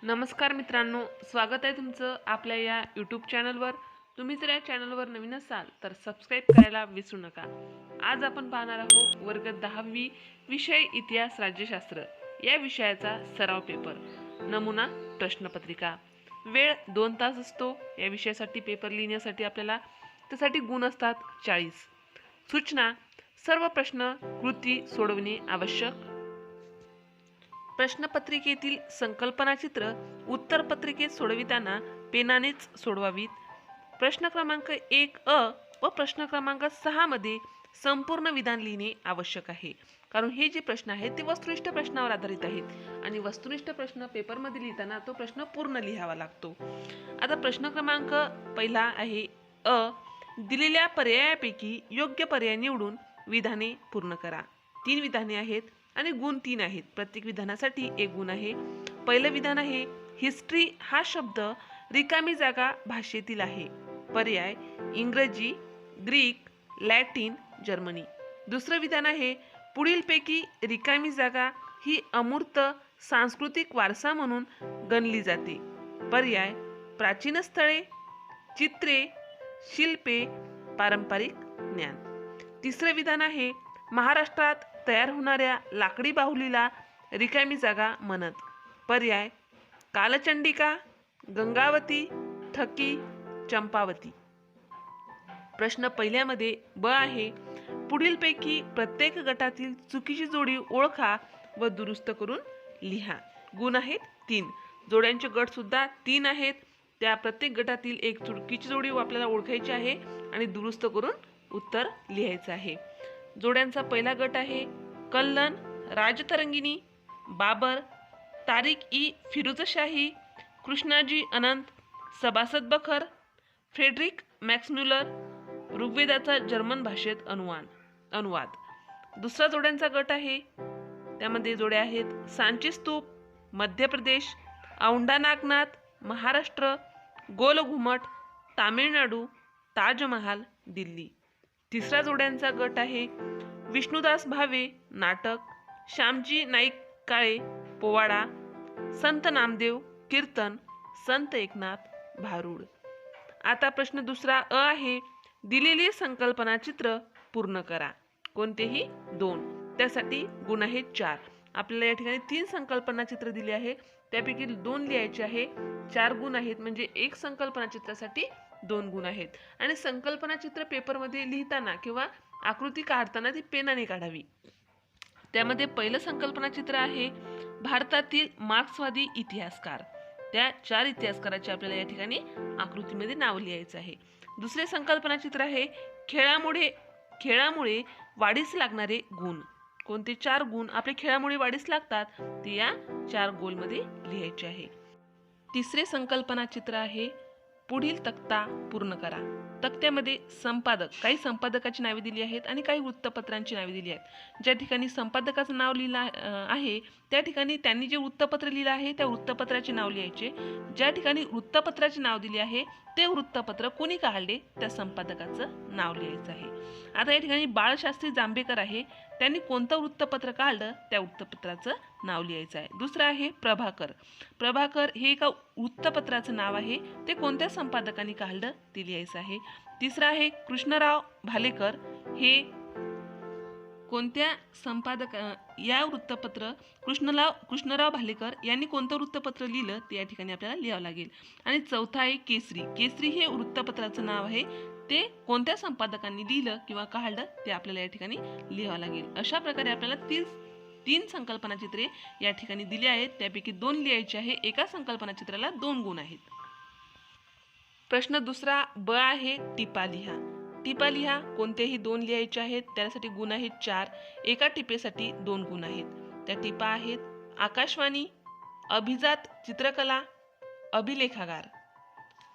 नमस्कार मित्रांनो, स्वागत आहे तुमचं आपल्या या यूट्यूब चॅनलवर। तुम्ही जर या चॅनलवर नवीन असाल तर सबस्क्राईब करायला विसरू नका। आज आपण पाहणार आहोत वर्ग 10वी विषय इतिहास राज्यशास्त्र या विषयाचा सराव पेपर, नमुना प्रश्नपत्रिका। वेळ 2 तास असतो या विषयासाठी। पेपर लिहिण्यासाठी आपल्याला त्यासाठी गुण असतात 40। सूचना: सर्व प्रश्न कृती सोडवणे आवश्यक। प्रश्नपत्रिकेतील संकल्पनाचित्र उत्तरपत्रिकेत सोडविताना पेनानेच सोडवावीत। प्रश्न क्रमांक 1 व प्रश्न क्रमांक 6 मध्ये संपूर्ण विधान लिहिणे आवश्यक आहे, कारण हे जे प्रश्न आहेत ते वस्तुनिष्ठ प्रश्नावर आधारित आहेत आणि वस्तुनिष्ठ प्रश्न पेपरमध्ये लिहिताना तो प्रश्न पूर्ण लिहावा लागतो। आता प्रश्न क्रमांक पहिला आहे दिलेल्या पर्यायापैकी योग्य पर्याय निवडून विधाने पूर्ण करा। 3 विधाने आहेत आणि गुण 3 आहेत। प्रत्येक विधानासाठी 1 गुण आहे। पहिलं विधान आहे हिस्ट्री हा शब्द रिकामी जागा भाषेतील आहे। पर्याय इंग्रजी, ग्रीक, लॅटिन, जर्मनी। दुसरं विधान आहे पुढीलपैकी रिकामी जागा ही अमूर्त सांस्कृतिक वारसा म्हणून गणली जाते। पर्याय प्राचीन स्थळे, चित्रे, शिल्पे, पारंपरिक ज्ञान। तिसरं विधान आहे महाराष्ट्रात तयार होणाऱ्या लाकडी बाहुलीला रिकामी जागा म्हणत। पर्याय कालचंडिका, गंगावती, ठकी, चंपावती। प्रश्न पहिल्यामध्ये ब आहे पुढीलपैकी प्रत्येक गटातील चुकीची जोडी ओळखा व दुरुस्त करून लिहा। गुण आहेत 3। जोड्यांचे गट सुद्धा 3 आहेत। त्या प्रत्येक गटातील एक चुकीची जोडी आपल्याला ओळखायची आहे आणि दुरुस्त करून उत्तर लिहायचं आहे। जोड्यांचा पहिला गट आहे कल्लन, राजतरंगिणी, बाबर, तारिक ई फिरोजशाही, कृष्णाजी अनंत, सभासद बखर, फ्रेडरिक मॅक्सम्युलर। ऋग्वेदाचा जर्मन भाषेत अनुवाद। दुसरा जोड्यांचा गट आहे, त्यामध्ये जोड्या आहेत सांची स्तूप, मध्य प्रदेश, औंढा नागनाथ, महाराष्ट्र, गोल घुमट, तामिळनाडू, ताजमहाल, दिल्ली। तिसरा जोड्यांचा गट आहे विष्णुदास भावे नाटक, श्यामजी नाईक काळे पोवाडा, संत नामदेव कीर्तन, संत एकनाथ भारूड। आता प्रश्न दुसरा आहे दिलेली संकल्पना चित्र पूर्ण करा। कोणतेही 2, त्यासाठी गुण आहेत 4। आपल्याला या ठिकाणी 3 संकल्पना चित्र दिले आहे, त्यापैकी 2 लिहायचे आहे। 4 गुण आहेत, म्हणजे एक संकल्पना चित्रासाठी 2 गुण आहेत। आणि संकल्पना चित्र पेपरमध्ये लिहिताना किंवा आकृती काढताना ती पेनाने काढावी। त्यामध्ये पहिलं संकल्पना चित्र आहे भारतातील मार्क्सवादी इतिहासकार। त्या 4 इतिहासकाराचे आपल्याला या ठिकाणी आकृतीमध्ये नाव लिहायचं आहे। दुसरे संकल्पना चित्र आहे खेळामुळे वाढीस लागणारे गुण। कोणते 4 गुण आपले खेळामुळे वाढीस लागतात ते या 4 गोलमध्ये लिहायचे आहे। तिसरे संकल्पना चित्र आहे पुढील तक्ता पूर्ण करा। तक्त्यामध्ये संपादक, काही संपादकाची नावे दिली आहेत आणि काही वृत्तपत्रांची नावे दिली आहेत। ज्या ठिकाणी संपादकाचं नाव लिहिलं आहे त्या ठिकाणी त्यांनी जे वृत्तपत्र लिहिलं आहे त्या वृत्तपत्राचे नाव लिहायचे। ज्या ठिकाणी वृत्तपत्राचे नाव दिले आहे ते वृत्तपत्र कोणी काढले त्या संपादकाचं नाव लिहायचं आहे। आता या ठिकाणी बाळशास्त्री जांभेकर आहे, त्यांनी कोणतं वृत्तपत्र काढलं त्या वृत्तपत्राचं नाव लिहायचं आहे। दुसरं आहे प्रभाकर हे एका वृत्तपत्राचं नाव आहे, ते कोणत्या संपादकांनी काढलं ते लिहायचं आहे। तिसरं आहे कृष्णराव भालेकर, हे कोणत्या संपादक या वृत्तपत्र कृष्णराव भालेकर यांनी कोणतं वृत्तपत्र लिहिलं ते या ठिकाणी आपल्याला लिहावं लागेल। आणि चौथा आहे केसरी हे वृत्तपत्राचं नाव आहे, ते कोणत्या संपादकांनी लिहिलं किंवा काढलं ते आपल्याला या ठिकाणी लिहावं लागेल। अशा प्रकारे आपल्याला 3 संकल्पना चित्रे या ठिकाणी दिली आहेत, त्यापैकी 2 लिहायचे आहे। एका संकल्पना चित्राला 2 गुण आहेत। प्रश्न दुसरा ब आहे टिपा लिहा। कोणतेही 2 लिहायचे आहेत, त्यासाठी गुण आहेत 4। एका टिपेसाठी 2 गुण आहेत। त्या टिपा आहेत आकाशवाणी, अभिजात चित्रकला, अभिलेखागार।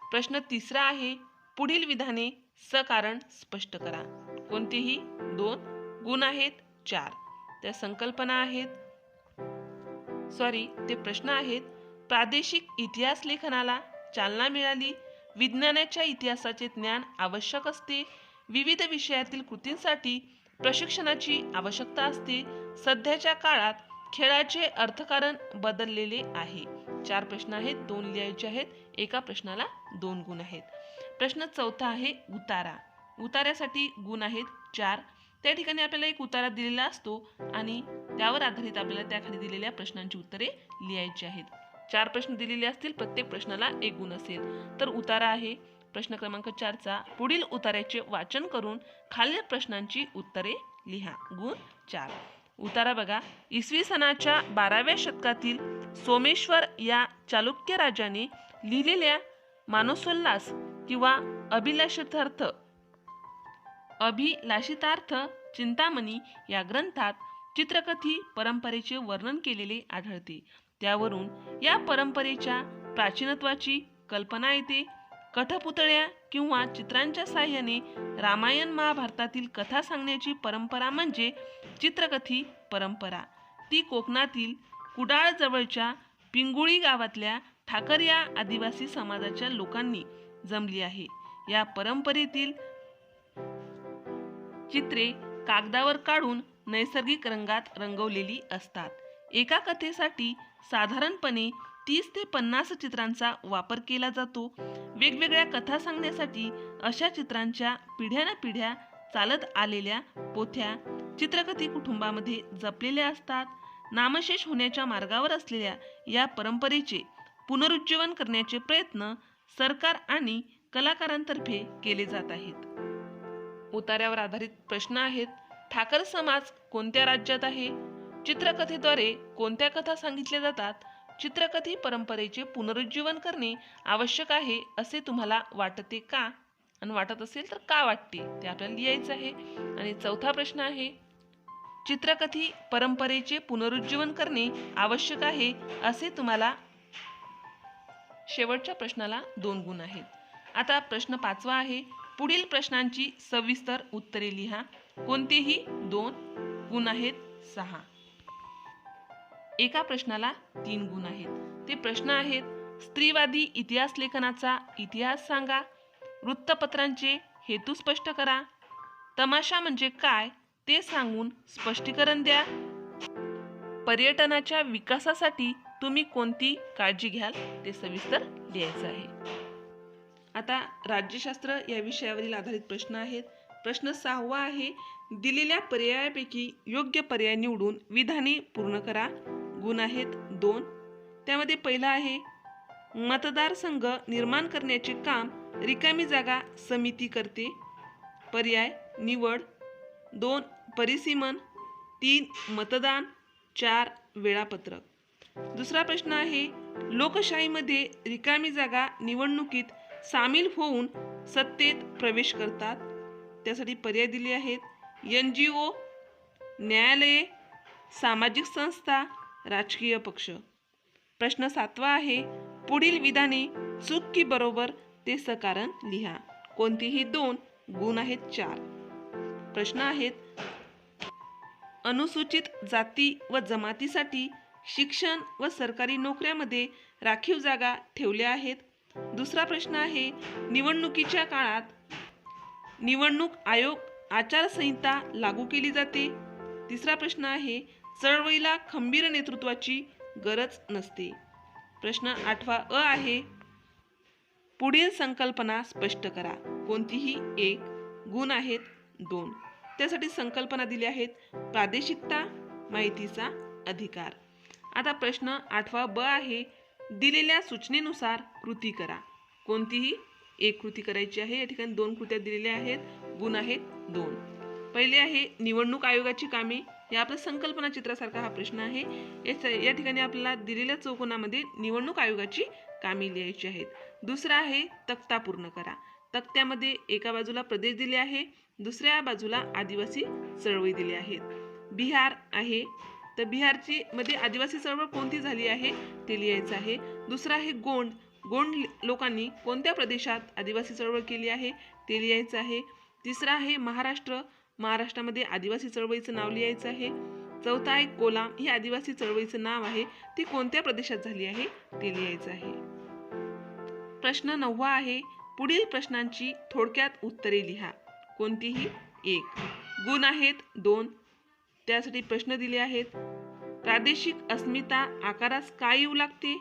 प्रश्न तिसरा आहे पुढील विधाने सकारण स्पष्ट करा। कोणतेही 2 गुण आहेत 4। त्या संकल्पना आहेत ते प्रश्न आहेत प्रादेशिक इतिहास लेखनाला चालना मिळाली, विज्ञानाच्या इतिहासाचे ज्ञान आवश्यक असते, विविध विषयातील कृतींसाठी प्रशिक्षणाची आवश्यकता असते, सध्याच्या काळात खेळाचे अर्थकारण बदललेले आहे। 4 प्रश्न आहेत, 2 लिहायचे आहेत. एका प्रश्नाला 2 गुण आहेत. प्रश्न चौथा आहे उतारा. उतार्यासाठी गुण आहेत 4. त्या ठिकाणी आपल्याला एक उतारा दिलेला असतो आणि त्यावर आधारित आपल्याला त्याखाली दिलेल्या प्रश्नांची उत्तरे लिहायची आहेत. 4 प्रश्न दिलेले असतील, प्रत्येक प्रश्नाला 1 गुण असेल. तर उतारा आहे प्रश्न क्रमांक 4चा. पुढील उतार्याचे वाचन करून खालील प्रश्नांची उत्तरे लिहा. गुण 4. उतारा बघा. इसवी सनाच्या 12व्या शतकातील सोमेश्वर या चालुक्य राजाने लिहिलेल्या मानसोल्लास किंवा अभिलाषितार्थ चिंतामणी या ग्रंथात चित्रकथी परंपरेचे वर्णन केलेले आढळते. त्यावरून या परंपरेच्या प्राचीनत्वाची कल्पना येते. कठपुतळ्या किंवा चित्रांच्या साहाय्याने रामायण महाभारतातील कथा सांगण्याची परंपरा म्हणजे चित्रकथी परंपरा. ती कोकणातील कुडाळ जवळच्या पिंगुळी गावातल्या ठाकर या आदिवासी समाजाच्या लोकांनी जमली आहे. या परंपरेतील चित्रे कागदावर काढून नैसर्गिक रंगात रंगवलेली असतात. एका कथेसाठी साधारणपणे 30 ते 50 चित्रांचा वापर केला जातो. वेगवेगळ्या कथा सांगण्यासाठी अशा चित्रांच्या पिढ्यानपिढ्या चालत आलेल्या पोथ्या चित्रकथी कुटुंबामध्ये जपलेल्या असतात. नामशेष होण्याच्या मार्गावर असलेल्या या परंपरेचे पुनरुज्जीवन करण्याचे प्रयत्न सरकार आणि कलाकारांतर्फे केले जात आहेत. उतार्यावर आधारित प्रश्न आहेत. ठाकर समाज कोणत्या राज्यात आहे? चित्रकथेद्वारे कोणत्या कथा सांगितल्या जातात? चित्रकथी परंपरेचे पुनरुज्जीवन करणे आवश्यक आहे असे तुम्हाला वाटते का? आणि वाटत असेल तर का वाटते ते आपल्याला लिहायचं आहे. आणि चौथा प्रश्न आहे. चित्रकथी परंपरेचे पुनरुज्जीवन करणे आवश्यक आहे असे तुम्हाला शेवटच्या प्रश्नाला 2 गुण आहेत. आता प्रश्न 5वा आहे. पुढील प्रश्नांची सविस्तर उत्तरे लिहा. कोणतेही 2 गुण आहेत 6. एका प्रश्नाला 3 गुण आहेत. ते प्रश्न आहेत. स्त्रीवादी इतिहास लेखनाचा इतिहास सांगा. वृत्तपत्रांचे हेतू स्पष्ट करा. तमाशा म्हणजे काय ते सांगून स्पष्टीकरण द्या. पर्यटनाच्या विकासासाठी तुम्ही कोणती काळजी घ्याल ते सविस्तर लिहायचं आहे. आता राज्यशास्त्र या विषयावरील आधारित प्रश्न आहेत. प्रश्न 6वा आहे. दिलेल्या पर्यायापैकी योग्य पर्याय निवडून विधाने पूर्ण करा. गुण आहेत 2. त्यामध्ये पहिला आहे. मतदारसंघ निर्माण करण्याचे काम रिकामी जागा समिती करते. पर्याय निवड. 2 परिसीमन. 3 मतदान. 4 वेळापत्रक. दुसरा प्रश्न आहे. लोकशाहीमध्ये रिकामी जागा निवडणुकीत सामील होऊन सत्तेत प्रवेश करतात. त्यासाठी पर्याय दिले आहेत. NGO, न्यायालये, सामाजिक संस्था, राजकीय पक्ष. प्रश्न 7वा आहे. पुढील विधाने चूक की बरोबर ते सकारण लिहा. कोणतीही 2 गुण आहेत 4. प्रश्न आहेत. अनुसूचित जाती व जमातीसाठी शिक्षण व सरकारी नोकऱ्यामध्ये राखीव जागा ठेवल्या आहेत. दुसरा प्रश्न आहे. निवडणुकीच्या काळात निवडणूक आयोग आचारसंहिता लागू केली जाते. तिसरा प्रश्न आहे. चळवळीला खंबीर नेतृत्वाची गरज नसते. प्रश्न 8वा अ आहे. पुढील संकल्पना स्पष्ट करा. कोणतीही 1 गुण आहेत 2. त्यासाठी संकल्पना दिल्या आहेत. प्रादेशिकता, माहितीचा अधिकार. आता प्रश्न 8वा ब आहे. दिलेल्या सूचनेनुसार कृती करा. कोणतीही 1 कृती करायची आहे. या ठिकाणी 2 कृत्या दिलेल्या आहेत. गुण आहेत 2. पहिले आहे निवडणूक आयोगाची कामे. हे आपलं संकल्पना चित्रासारखा हा प्रश्न आहे. या ठिकाणी आपल्याला दिलेल्या चौकोनामध्ये निवडणूक आयोगाची कामे लिहायची आहेत. दुसरा आहे तक्ता पूर्ण करा. तक्त्यामध्ये एका बाजूला प्रदेश दिले आहे, दुसऱ्या बाजूला आदिवासी चळवळी दिली आहेत. बिहार आहे तर बिहारची मध्ये आदिवासी चळवळ कोणती झाली आहे ते लिहायचं आहे. दुसरा आहे गोंड. गोंड लोकांनी कोणत्या प्रदेशात आदिवासी चळवळ केली आहे ते लिहायचं आहे. तिसरा आहे महाराष्ट्र. महाराष्ट्रामध्ये आदिवासी चळवळीचं नाव लिहायचं आहे. चौथा आहे कोलाम. ही आदिवासी चळवळीचं नाव आहे, ती कोणत्या प्रदेशात झाली आहे ते लिहायचं आहे. प्रश्न 9वा आहे. पुढील प्रश्नांची थोडक्यात उत्तरे लिहा. कोणतीही 1. गुण आहेत 2. त्यासाठी प्रश्न दिले आहेत. प्रादेशिक अस्मिता आकारास काय येऊ लागते?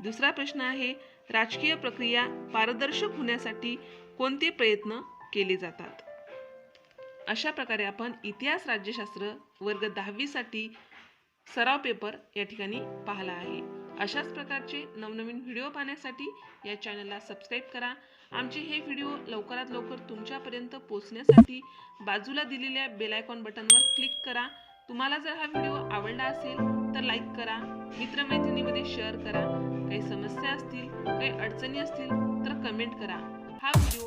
दुसरा प्रश्न आहे, राजकीय प्रक्रिया पारदर्शक होण्यासाठी कोणते प्रयत्न केले जातात? अशा प्रकारे आपण इतिहास राज्यशास्त्र वर्ग 10वी साठी सराव पेपर या ठिकाणी पाहिला आहे. अशाच प्रकारचे नवनवीन व्हिडिओ पाहण्यासाठी या चॅनलला सबस्क्राईब करा. आमचे हे व्हिडिओ लवकरात लवकर तुमच्यापर्यंत पोहोचण्यासाठी बाजूला दिलेल्या बेल आयकॉन बटनवर क्लिक करा. तुम्हाला जर हा व्हिडिओ आवडला असेल तर लाईक करा, मित्रमैत्रिणींमध्ये शेअर करा. काही समस्या असतील, काही अडचणी असतील तर कमेंट करा. हा व्हिडिओ